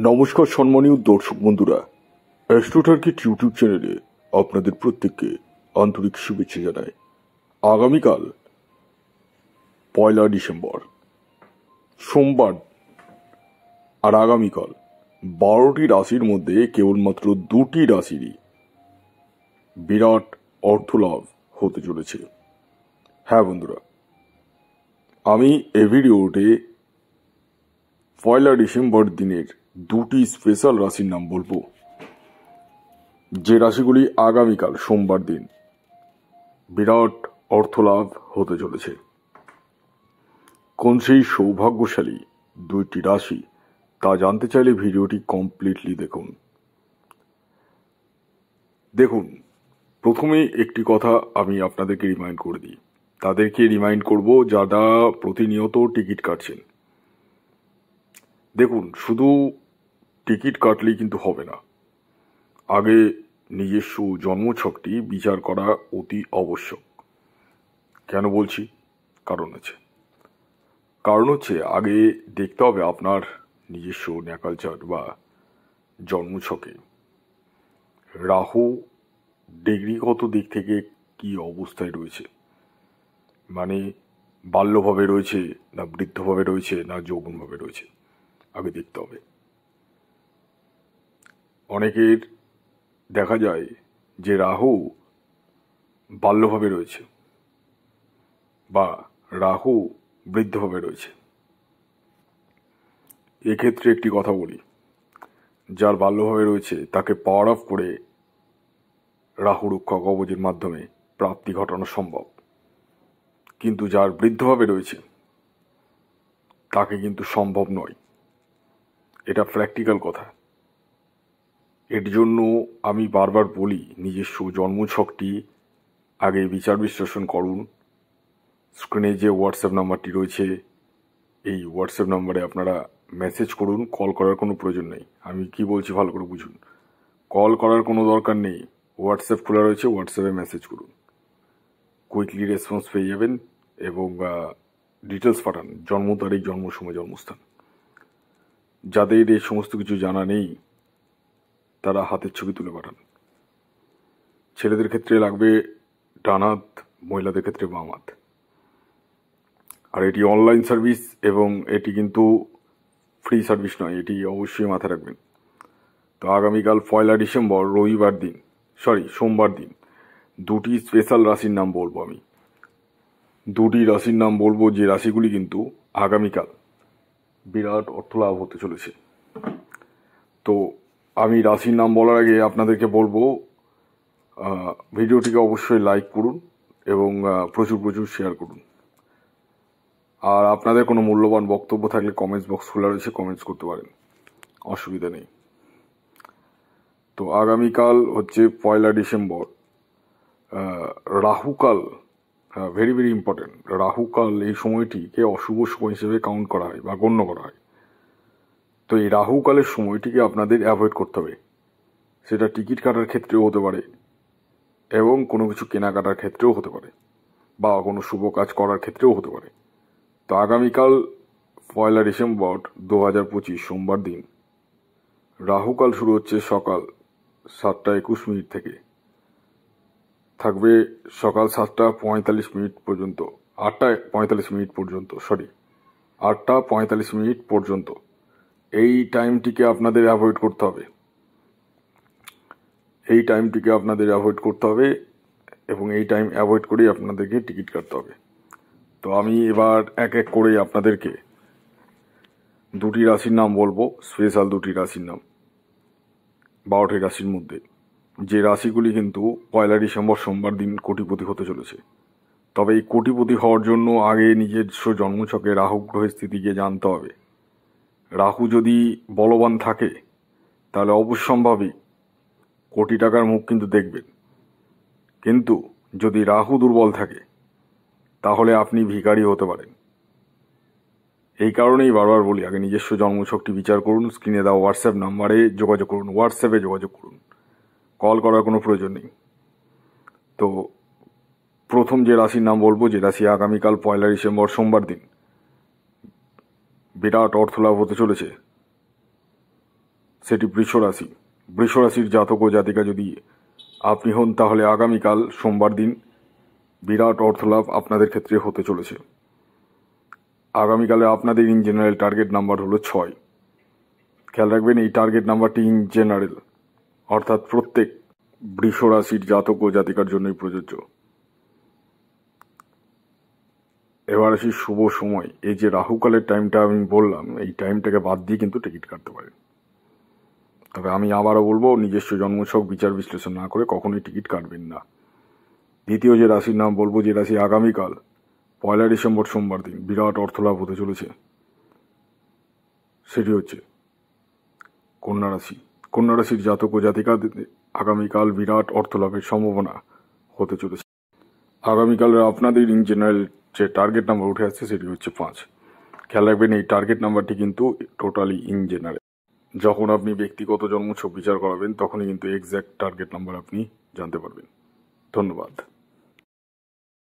নমস্কার সম্মানীয় দর্শক বন্ধুরা, অ্যাস্ট্রোটার্গেট ইউটিউব চ্যানেলে আপনাদের প্রত্যেককে আন্তরিক শুভেচ্ছা জানাই। আগামীকাল 1 ডিসেম্বর সোমবার, আর আগামীকাল 12টি রাশির মধ্যে কেবলমাত্র 2টি রাশিরই বিরাট অর্থলাভ হতে চলেছে। হ্যাঁ বন্ধুরা, আমি এই ভিডিওতে 1 ডিসেম্বর দিনের 2টি স্পেশাল রাশির নাম বলবো, যে রাশিগুলি আগামীকাল সোমবার দিন বিরাট অর্থলাভ হতে চলেছে। কোন সেই সৌভাগ্যশালী 2টি রাশি তা জানতে চাইলে ভিডিওটি কমপ্লিটলি দেখুন। প্রথমে একটি কথা আমি আপনাদেরকে রিমাইন্ড করে দিই, তাদেরকে রিমাইন্ড করব যারা প্রতিনিয়ত টিকিট কাটছেন। শুধু টিকিট কাটলেই কিন্তু হবে না, আগে নিজস্ব জন্মছকটি বিচার করা অতি আবশ্যক। কেন বলছি? কারণ হচ্ছে আগে দেখতে হবে আপনার নিজস্ব ন্যাকাল চার্ট বা জন্মছকে রাহু ডিগ্রিগত দিক থেকে কি অবস্থায় রয়েছে, মানে বাল্যভাবে রয়েছে না বৃদ্ধভাবে রয়েছে না যৌবনভাবে রয়েছে, আগে দেখতে হবে। অনেকের দেখা যায় যে রাহু বাল্যভাবে রয়েছে বা রাহু বৃদ্ধভাবে রয়েছে। এক্ষেত্রে একটি কথা বলি, যার বাল্যভাবে রয়েছে তাকে পাওয়ার অফ করে রাহু রক্ষা কবচের মাধ্যমে প্রাপ্তি ঘটানো সম্ভব, কিন্তু যার বৃদ্ধভাবে রয়েছে তাকে কিন্তু সম্ভব নয়। এটা প্র্যাকটিক্যাল কথা। এর জন্য আমি বারবার বলি, নিজস্ব জন্মছকটি আগে বিচার বিশ্লেষণ করুন। স্ক্রিনে যে হোয়াটসঅ্যাপ নাম্বারটি রয়েছে, এই হোয়াটসঅ্যাপ নাম্বারে আপনারা মেসেজ করুন। কল করার কোনো প্রয়োজন নেই। আমি কি বলছি ভালো করে বুঝুন। কল করার কোনো দরকার নেই, হোয়াটসঅ্যাপ খোলা রয়েছে, হোয়াটসঅ্যাপে মেসেজ করুন, কুইকলি রেসপন্স পেয়ে যাবেন। এবং ডিটেলস পাঠান, জন্ম তারিখ, জন্ম সময়, জন্মস্থান। যাদের এই সমস্ত কিছু জানা নেই তারা হাতের ছবি তুলে পাঠান। ছেলেদের ক্ষেত্রে লাগবে ডান হাত, মহিলাদের ক্ষেত্রে বাম হাত। আর এটি অনলাইন সার্ভিস এবং এটি কিন্তু ফ্রি সার্ভিস নয়, এটি অবশ্যই মাথায় রাখবেন। তো আগামীকাল 1 ডিসেম্বর সোমবার দিন 2টি স্পেশাল রাশির নাম বলবো আমি। 2টি রাশির নাম বলবো যে রাশিগুলি কিন্তু আগামীকাল বিরাট অর্থলাভ হতে চলেছে। তো আমি রাশির নাম বলার আগে আপনাদেরকে বলবো, ভিডিওটিকে অবশ্যই লাইক করুন এবং প্রচুর শেয়ার করুন। আর আপনাদের কোনো মূল্যবান বক্তব্য থাকলে কমেন্টস বক্স খোলা রয়েছে, কমেন্টস করতে পারেন, অসুবিধা নেই। তো আগামীকাল হচ্ছে 1 ডিসেম্বর। রাহুকাল, ভেরি ভেরি ইম্পর্টেন্ট। রাহুকাল এই সময়টিকে অশুভ সময় হিসেবে কাউন্ট করা হয় বা গণ্য করা হয়। তো এই রাহুকালের সময়টিকে আপনাদের অ্যাভয়েড করতে হবে। সেটা টিকিট কাটার ক্ষেত্রেও হতে পারে এবং কোনো কিছু কেনাকাটার ক্ষেত্রেও হতে পারে বা কোনো শুভ কাজ করার ক্ষেত্রেও হতে পারে। তো আগামীকাল 1 ডিসেম্বর 2025 সোমবার দিন রাহুকাল শুরু হচ্ছে সকাল 7:21 থেকে, থাকবে সকাল 7:45 পর্যন্ত, 8:45 পর্যন্ত। এই টাইমটিকে আপনাদের অ্যাভয়েড করতে হবে। এবং এই টাইম অ্যাভয়েড করেই আপনাদেরকে টিকিট কাটতে হবে। তো আমি এবার এক এক করে আপনাদেরকে 2টি রাশির নাম বলবো, স্পেশাল 2টি রাশির নাম 12টি রাশির মধ্যে, যে রাশিগুলি কিন্তু 1 ডিসেম্বর সোমবার দিন কোটিপতি হতে চলেছে। তবে এই কোটিপতি হওয়ার জন্য আগে নিজস্ব জন্মছকে রাহু গ্রহের স্থিতিকে জানতে হবে। রাহু যদি বলবান থাকে তাহলে অবশ্যম্ভাবী কোটি টাকার মুখ কিন্তু দেখবেন, কিন্তু যদি রাহু দুর্বল থাকে তাহলে আপনি ভিখারি হতে পারেন। এই কারণেই বারবার বলি, আগে নিজস্ব জন্মছকটি বিচার করুন। স্ক্রিনে দেওয়া হোয়াটসঅ্যাপ নাম্বারে যোগাযোগ করুন, হোয়াটসঅ্যাপে যোগাযোগ করুন, কল করার কোনো প্রয়োজন নেই। তো প্রথম যে রাশির নাম বলবো, যে রাশি আগামীকাল 1 ডিসেম্বর সোমবার দিন বিরাট অর্থলাভ হতে চলেছে, সেটি বৃষ রাশি। বৃষ রাশির জাতক ও জাতিকা যদি আপনি হন, তাহলে আগামীকাল সোমবার দিন বিরাট অর্থলাভ আপনাদের ক্ষেত্রে হতে চলেছে। আগামীকালে আপনাদের ইন জেনারেল টার্গেট নাম্বার হলো 6। খেয়াল রাখবেন, এই টার্গেট নাম্বারটি ইন জেনারেল, অর্থাৎ প্রত্যেক বৃষ রাশির জাতক ও জাতিকার জন্যই প্রযোজ্য। এবার আসি শুভ সময়। এই যে রাহুকালের টাইমটা আমি বললাম, এই টাইমটাকে বাদ দিয়ে কিন্তু টিকিট কাটতে পারেন। তবে আমি আবারও বলবো, নিজস্ব জন্মছক বিচার বিশ্লেষণ না করে কখনোই টিকিট কাটবেন না। দ্বিতীয় যে রাশির নাম বলবো, যে রাশি আগামীকাল 1 ডিসেম্বর সোমবার দিন বিরাট অর্থলাভ হতে চলেছে, সেটি হচ্ছে কন্যা রাশি। কন্যা রাশির জাতক ও জাতিকাদের আগামীকাল বিরাট অর্থলাভের সম্ভাবনা হতে চলেছে। আগামীকালের আপনাদের ইন জেনারেল যে টার্গেট নাম্বার উঠে আসছে সেটি হচ্ছে 5। খেয়াল রাখবেন, এই টার্গেট নাম্বারটি কিন্তু টোটালি ইন জেনারেল। যখন আপনি ব্যক্তিগত জন্মছক বিচার করাবেন, তখনই কিন্তু এক্স্যাক্ট টার্গেট নাম্বার আপনি জানতে পারবেন। ধন্যবাদ।